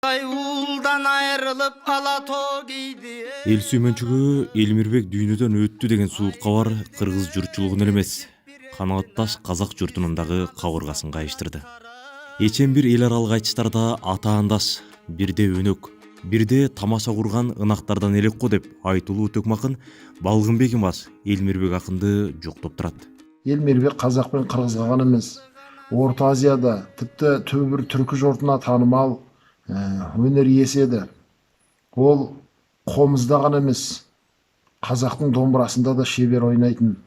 Улдан айрылып палато кийди. Эл сүймөнчүгү Элмирбек дүйнөдөн өттү деген суук кабар кыргыз журтчулугун эле эмес, канаатташ казак журтунун дагы кабыргасын кайыштырды. Эчен бир эл аралык айтыштарда атаандаш, бирде өнөк, бирде тамаша курган ынактардан элек го деп айтылуу Төкмакын Балгынбек Имаш Элмирбек акынды жоктоп турат. Элмирбек казак менен кыргызга гана эмес, Орто Азияда, типти түбү бир түркү жортуна таанымал өнөр ээси эди. Ол комузда гана эмес, казактын домбурасында да шебер ойнайтын.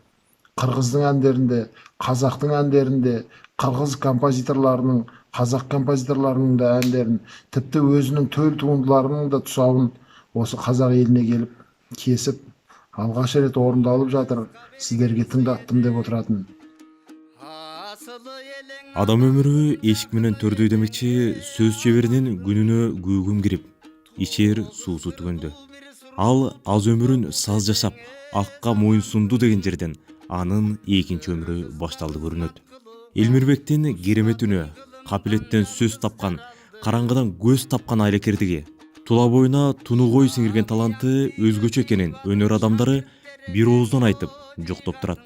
Кыргыздын әндеринде, казактын әндеринде, кыргыз композиторлорунун, казак композиторлорунун да әндерин, типти өзүнүн төл туындыларынын да тусабын осы казак элине келип кесип, алгаш рет орундалып жатыр, сиздерге тыңдаттым деп отуратын. Адам өмүрү эшик менен төрдөй демекчи, сөз чеберинин күнүнө күүгүм кирип, ичер суусу түгөндө. Ал аз өмүрүн саз жашап, акка моюн сунду деген жерден анын экинчи өмүрү башталды көрүнөт. Элмирбектин керемет үнү, капилеттен сөз тапкан, караңгыдан көз тапкан айлекердиги, тула боюна тунугой сиңирген таланты өзгөчө экенин өнөр адамдары бир ооздон айтып, жоктоп турат.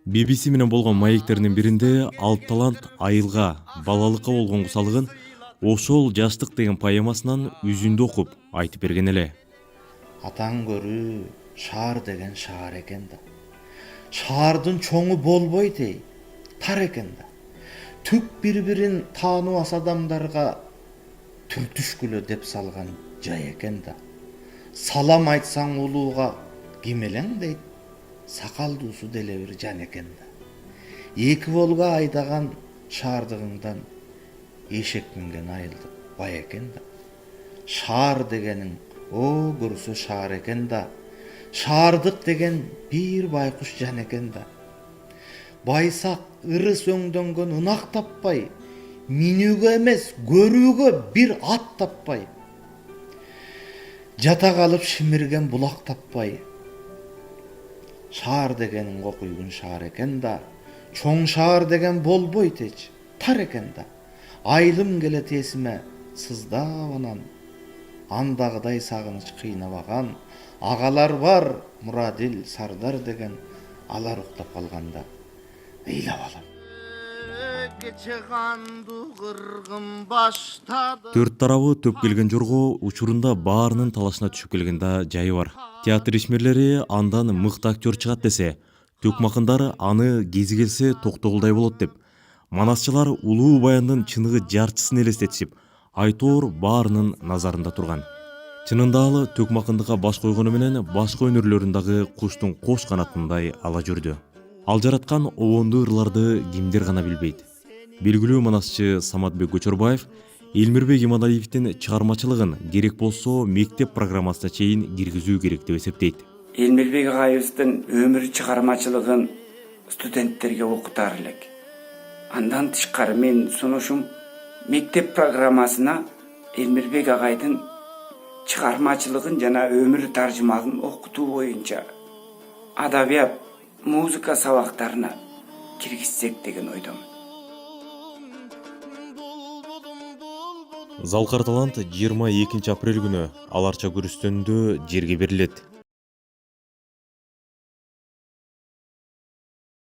BBC менен болгон маектеринин биринде ал талант айылга, балалыкка болгон кусалыгын Ошол жаштык деген поэмасынан үзүндү окуп айтып берген эле. Атаң көрүү шаар деген шаар экен да. Шаардын чоңу болбойт эй, тар экен да. Түк бири-бирин тааныбас адамдарга түртүшкүлө деп салган жай экен да. Салам айтсаң улууга ким элең дейт, сакалдуусу деле бир жан экен да. Эки болго айдаган шаардыгыңдан эшек минген айылдык бай экен да. Шаар дегениң о көрсө шаар экен да. Шаардык деген бир байкуш жан экен да. Байсак ырыс өңдөнгөн ынак таппай, минүүгө эмес көрүүгө бир ат таппай, жата калып шимирген булак таппай. Шаар дегениң окуйгун шаар экен да. Чоң шаар деген болбойт эч, тар экен да. Айылым келет эсиме сыздап анан, андагыдай сагыныч кыйнабаган. Агалар бар, Мурадил, Сардар деген, алар уктап калганда ыйлап алам. Төрт тарабы төп келген жорго учурунда баарынын талашына түшүп келген да жайы бар. Театр ишмерлери андан мыкты актер чыгат десе, Төкмакындар аны кези келсе токтогулдай болот деп, манасчылар улуу баяндын чыныгы жарчысын элестетишип, айтор баарынын назарында турган. Чынында ал Төкмакындыкка баш койгону менен башка өнөрлөрүн дагы куштун кош канатындай ала жүрдү. Ал жараткан обондуу ырларды кимдер гана билбейт. Белгилүү манасчы Саматбек Көчөрбаев Элмирбек Иманалиевдин чыгармачылыгын керек болсо мектеп программасына чейин киргизүү керек деп эсептейт. Элмирбек агайыбыздын өмүр чыгармачылыгын студенттерге окутар элек. Андан тышкары мен сунушум мектеп программасына Элмирбек агайдын чыгармачылыгын жана өмүр таржымалын окутуу боюнча адабият, музыка сабактарына киргизсек деген ойдомун. Залкар талант 22 апрель күнү Аларча күрүстөнүндө жерге берилет.